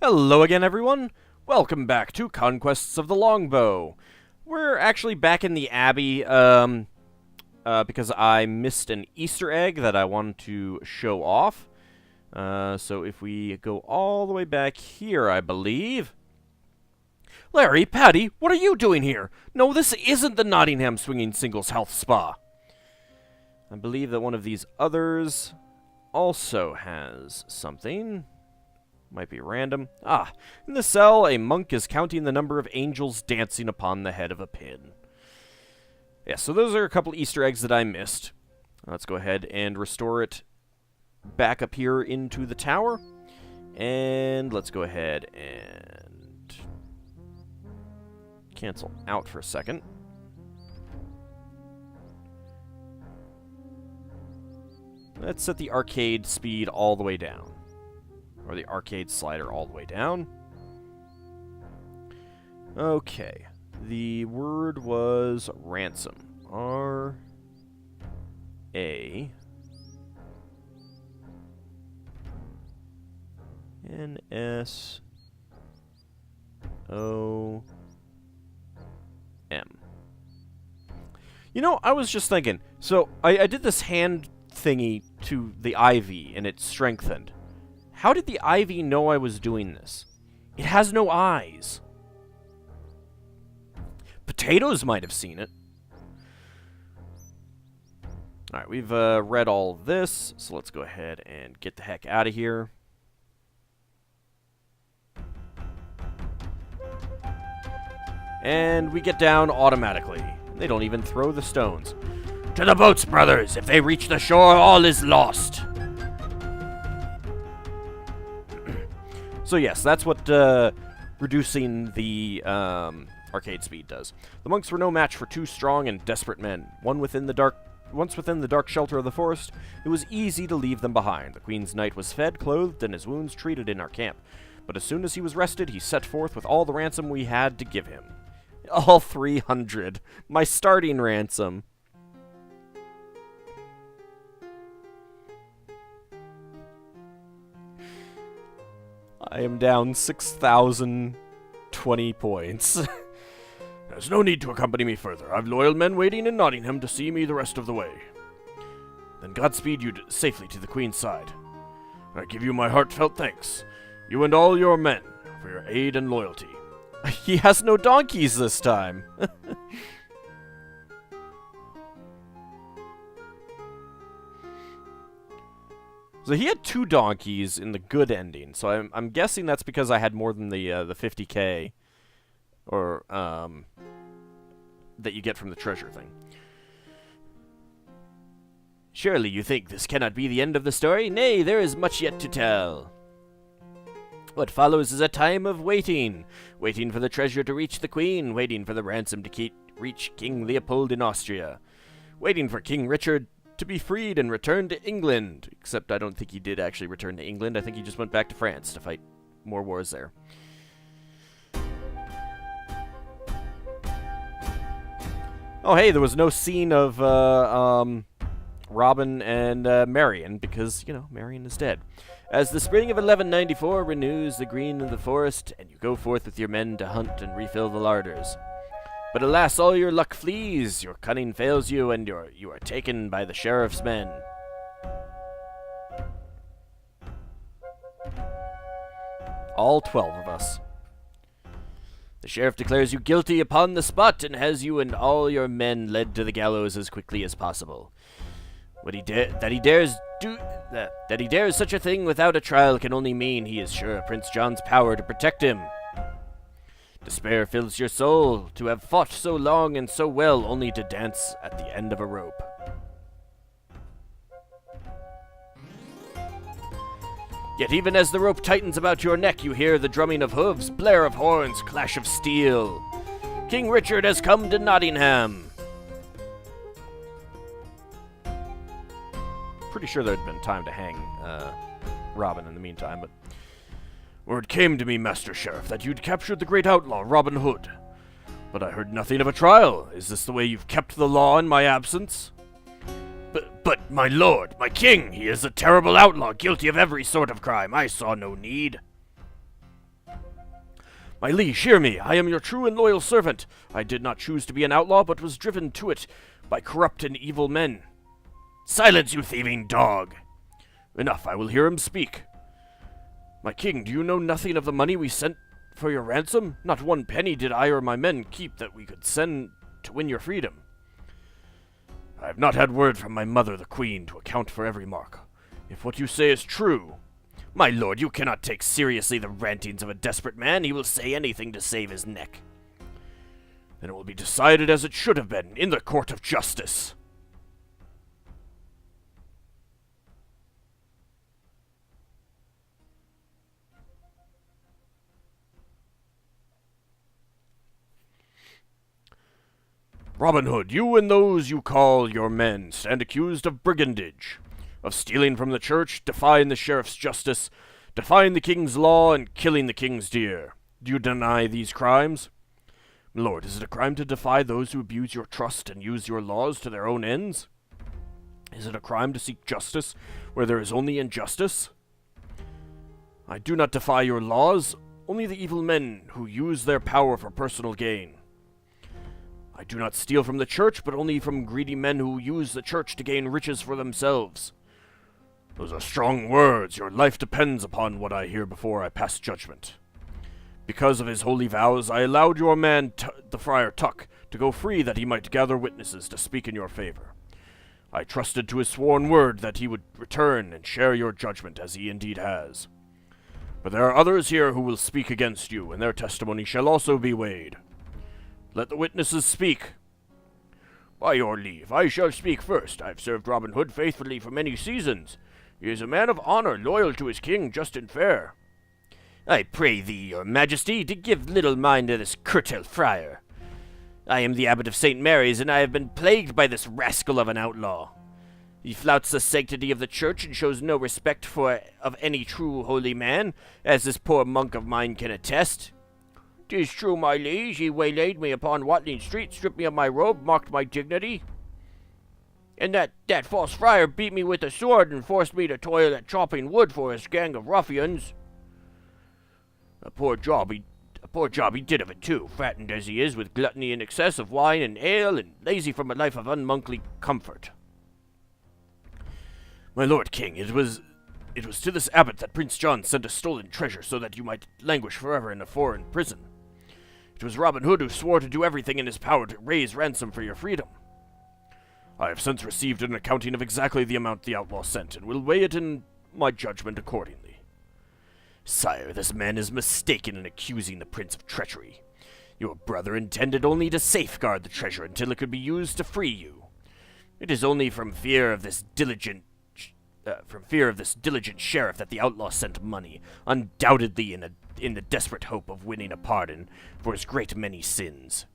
Hello again, everyone. Welcome back to Conquests of the Longbow. We're actually back in the Abbey, because I missed an Easter egg that I wanted to show off. So if we go all the way back here, I believe. Larry, Patty, what are you doing here? No, this isn't the Nottingham Swinging Singles Health Spa. I believe that one of these others also has something. Might be random. In the cell, a monk is counting the number of angels dancing upon the head of a pin. Yeah, so those are a couple Easter eggs that I missed. Let's go ahead and restore it back up here into the tower. And let's go ahead and cancel out for a second. Let's set the arcade speed all the way down. Or the arcade slider all the way down. Okay. The word was ransom. R-A-N-S-O-M. You know, I was just thinking. So, I did this hand thingy to the ivy, and it strengthened. How did the ivy know I was doing this? It has no eyes. Potatoes might have seen it. Alright, we've read all of this, so let's go ahead and get the heck out of here. And we get down automatically. They don't even throw the stones. To the boats, brothers! If they reach the shore, all is lost! So yes, that's what reducing the arcade speed does. The monks were no match for two strong and desperate men. Once within the dark shelter of the forest, it was easy to leave them behind. The Queen's knight was fed, clothed, and his wounds treated in our camp. But as soon as he was rested, he set forth with all the ransom we had to give him. All 300. My starting ransom. I am down 6,020 points. There's no need to accompany me further. I've loyal men waiting in Nottingham to see me the rest of the way. Then Godspeed you safely to the Queen's side. I give you my heartfelt thanks, you and all your men, for your aid and loyalty. He has no donkeys this time. So he had 2 donkeys in the good ending, so I'm guessing that's because I had more than the 50k, or that you get from the treasure thing. Surely you think this cannot be the end of the story? Nay, there is much yet to tell. What follows is a time of waiting. Waiting for the treasure to reach the Queen, waiting for the ransom to reach King Leopold in Austria, waiting for King Richard to be freed and return to England. Except I don't think he did actually return to England. I think he just went back to France to fight more wars there. Oh, hey, there was no scene of Robin and Marion because, you know, Marion is dead. As the spring of 1194 renews the green of the forest, and you go forth with your men to hunt and refill the larders. But alas, all your luck flees, your cunning fails you, and you are taken by the sheriff's men. All 12 of us. The sheriff declares you guilty upon the spot, and has you and all your men led to the gallows as quickly as possible. That he dares such a thing without a trial can only mean he is sure of Prince John's power to protect him. Despair fills your soul to have fought so long and so well only to dance at the end of a rope. Yet even as the rope tightens about your neck, you hear the drumming of hooves, blare of horns, clash of steel. King Richard has come to Nottingham. Pretty sure there'd been time to hang Robin in the meantime, but... Word came to me, Master Sheriff, that you'd captured the great outlaw, Robin Hood. But I heard nothing of a trial. Is this the way you've kept the law in my absence? But, my lord, my king, he is a terrible outlaw, guilty of every sort of crime. I saw no need. My liege, hear me. I am your true and loyal servant. I did not choose to be an outlaw, but was driven to it by corrupt and evil men. Silence, you thieving dog! Enough, I will hear him speak. My king, do you know nothing of the money we sent for your ransom? Not one penny did I or my men keep that we could send to win your freedom. I have not had word from my mother, the queen, to account for every mark. If what you say is true, my lord, you cannot take seriously the rantings of a desperate man. He will say anything to save his neck. Then it will be decided as it should have been, in the court of justice. Robin Hood, you and those you call your men stand accused of brigandage, of stealing from the church, defying the sheriff's justice, defying the king's law, and killing the king's deer. Do you deny these crimes? My lord, is it a crime to defy those who abuse your trust and use your laws to their own ends? Is it a crime to seek justice where there is only injustice? I do not defy your laws, only the evil men who use their power for personal gain. I do not steal from the church, but only from greedy men who use the church to gain riches for themselves. Those are strong words. Your life depends upon what I hear before I pass judgment. Because of his holy vows, I allowed your man, the Friar Tuck, to go free that he might gather witnesses to speak in your favor. I trusted to his sworn word that he would return and share your judgment, as he indeed has. But there are others here who will speak against you, and their testimony shall also be weighed. Let the witnesses speak. By your leave, I shall speak first. I've served Robin Hood faithfully for many seasons. He is a man of honor, loyal to his king, just and fair. I pray thee, your majesty, to give little mind to this curtail friar. I am the abbot of St. Mary's, and I have been plagued by this rascal of an outlaw. He flouts the sanctity of the church and shows no respect of any true holy man, as this poor monk of mine can attest. 'Tis true, my liege, he waylaid me upon Watling Street, stripped me of my robe, mocked my dignity. And that false friar beat me with a sword and forced me to toil at chopping wood for his gang of ruffians. A poor job he did of it too, fattened as he is with gluttony and excess of wine and ale, and lazy from a life of unmonkly comfort. My lord king, it was to this abbot that Prince John sent a stolen treasure so that you might languish forever in a foreign prison. It was Robin Hood who swore to do everything in his power to raise ransom for your freedom. I have since received an accounting of exactly the amount the outlaw sent, and will weigh it in my judgment accordingly. Sire, this man is mistaken in accusing the prince of treachery. Your brother intended only to safeguard the treasure until it could be used to free you. It is only from fear of this diligent sheriff that the outlaw sent money, undoubtedly in the desperate hope of winning a pardon for his great many sins.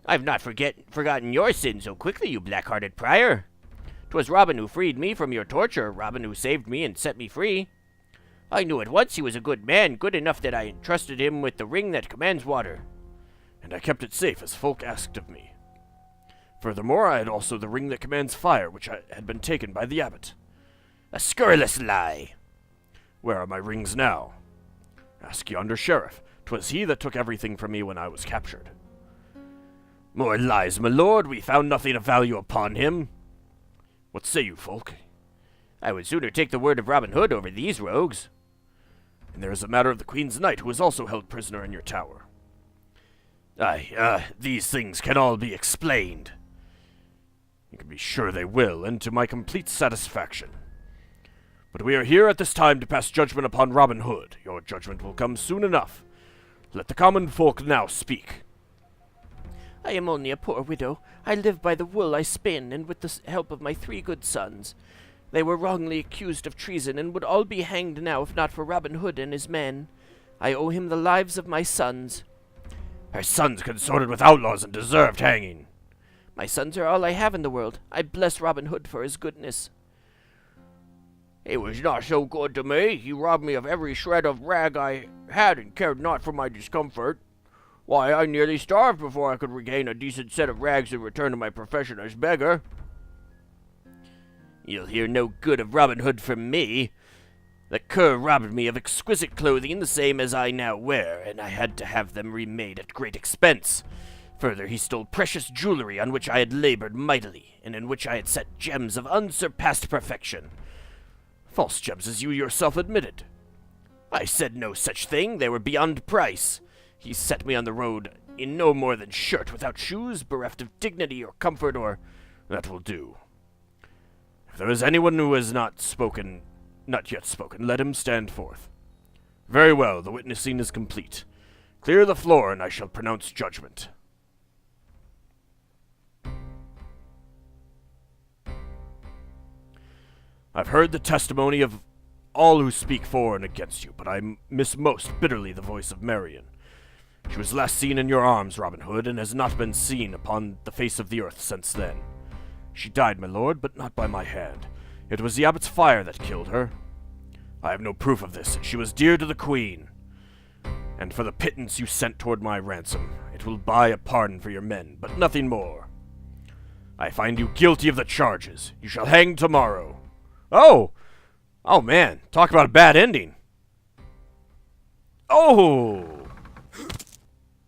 I've not forgotten your sin so quickly, you black-hearted prior. 'Twas Robin who freed me from your torture, Robin who saved me and set me free. I knew at once he was a good man, good enough that I entrusted him with the ring that commands water. And I kept it safe as folk asked of me. Furthermore, I had also the ring that commands fire, which had been taken by the abbot. A scurrilous lie! Where are my rings now? Ask yonder sheriff. 'Twas he that took everything from me when I was captured. More lies, my lord. We found nothing of value upon him. What say you, folk? I would sooner take the word of Robin Hood over these rogues. And there is a matter of the Queen's Knight, who is also held prisoner in your tower. Aye, these things can all be explained. You can be sure they will, and to my complete satisfaction. But we are here at this time to pass judgment upon Robin Hood. Your judgment will come soon enough. Let the common folk now speak. I am only a poor widow. I live by the wool I spin, and with the help of my 3 good sons. They were wrongly accused of treason, and would all be hanged now if not for Robin Hood and his men. I owe him the lives of my sons. Her sons consorted with outlaws and deserved hanging. My sons are all I have in the world. I bless Robin Hood for his goodness. He was not so good to me. He robbed me of every shred of rag I had and cared not for my discomfort. Why, I nearly starved before I could regain a decent set of rags and return to my profession as beggar. You'll hear no good of Robin Hood from me. The cur robbed me of exquisite clothing, the same as I now wear, and I had to have them remade at great expense. Further, he stole precious jewelry on which I had labored mightily, and in which I had set gems of unsurpassed perfection. False gems, as you yourself admitted. I said no such thing, they were beyond price. He set me on the road in no more than shirt, without shoes, bereft of dignity or comfort, or... That will do. If there is anyone who has not yet spoken, let him stand forth. Very well, the witnessing is complete. Clear the floor, and I shall pronounce judgment. I've heard the testimony of all who speak for and against you, but I miss most bitterly the voice of Marion. She was last seen in your arms, Robin Hood, and has not been seen upon the face of the earth since then. She died, my lord, but not by my hand. It was the abbot's fire that killed her. I have no proof of this. She was dear to the queen. And for the pittance you sent toward my ransom, it will buy a pardon for your men, but nothing more. I find you guilty of the charges. You shall hang tomorrow. Oh! Oh, man. Talk about a bad ending. Oh!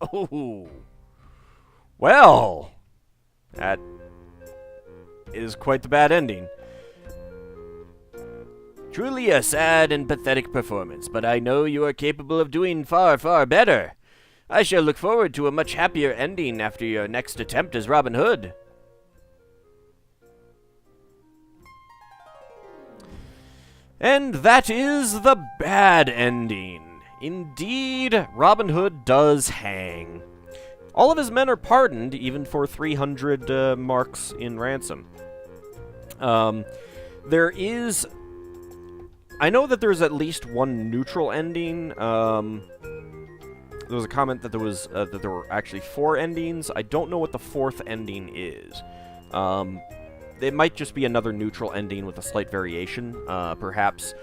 Oh! Well, that is quite the bad ending. Truly a sad and pathetic performance, but I know you are capable of doing far, far better. I shall look forward to a much happier ending after your next attempt as Robin Hood. And that is the bad ending. Indeed, Robin Hood does hang. All of his men are pardoned, even for 300 marks in ransom. There is... I know that there's at least one neutral ending. There was a comment that there were actually 4 endings. I don't know what the 4th ending is. It might just be another neutral ending with a slight variation. Perhaps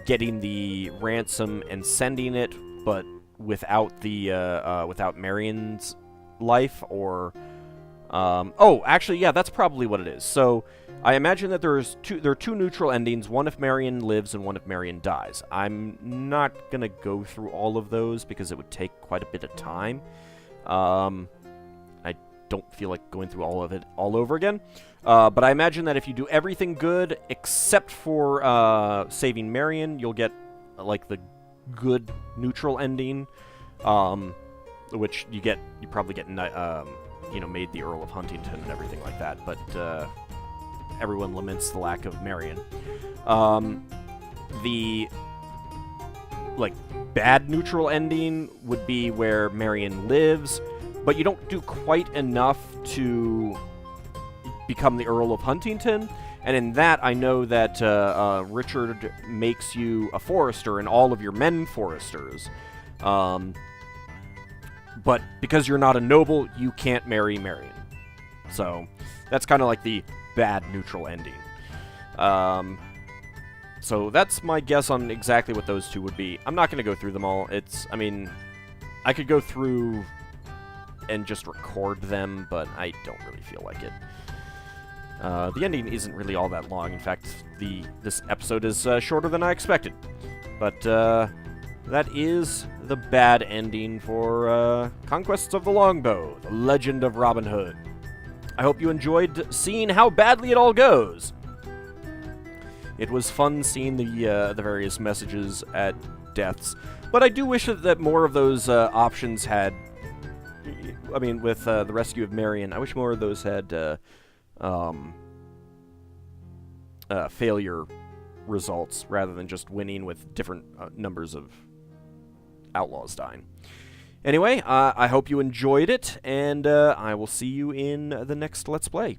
getting the ransom and sending it, but without the without Marion's life, or oh, actually, yeah, that's probably what it is. So I imagine that there are 2 neutral endings, one if Marion lives and one if Marion dies. I'm not gonna go through all of those because it would take quite a bit of time. I don't feel like going through all of it all over again. But I imagine that if you do everything good except for saving Marion, you'll get like the good neutral ending, which you probably get made the Earl of Huntington and everything like that. But everyone laments the lack of Marion. The bad neutral ending would be where Marion lives, but you don't do quite enough to become the Earl of Huntington, and in that I know that Richard makes you a forester and all of your men foresters, but because you're not a noble, you can't marry Marion. So that's kind of like the bad neutral ending. So that's my guess on exactly what those 2 would be. I'm not going to go through them all. I could go through and just record them, but I don't really feel like it. The ending isn't really all that long. In fact, this episode is shorter than I expected. But that is the bad ending for Conquests of the Longbow, The Legend of Robin Hood. I hope you enjoyed seeing how badly it all goes. It was fun seeing the various messages at deaths, but I do wish that more of those options had... I mean, with the rescue of Marion, I wish more of those had... failure results rather than just winning with different numbers of outlaws dying. Anyway, I hope you enjoyed it, and I will see you in the next Let's Play.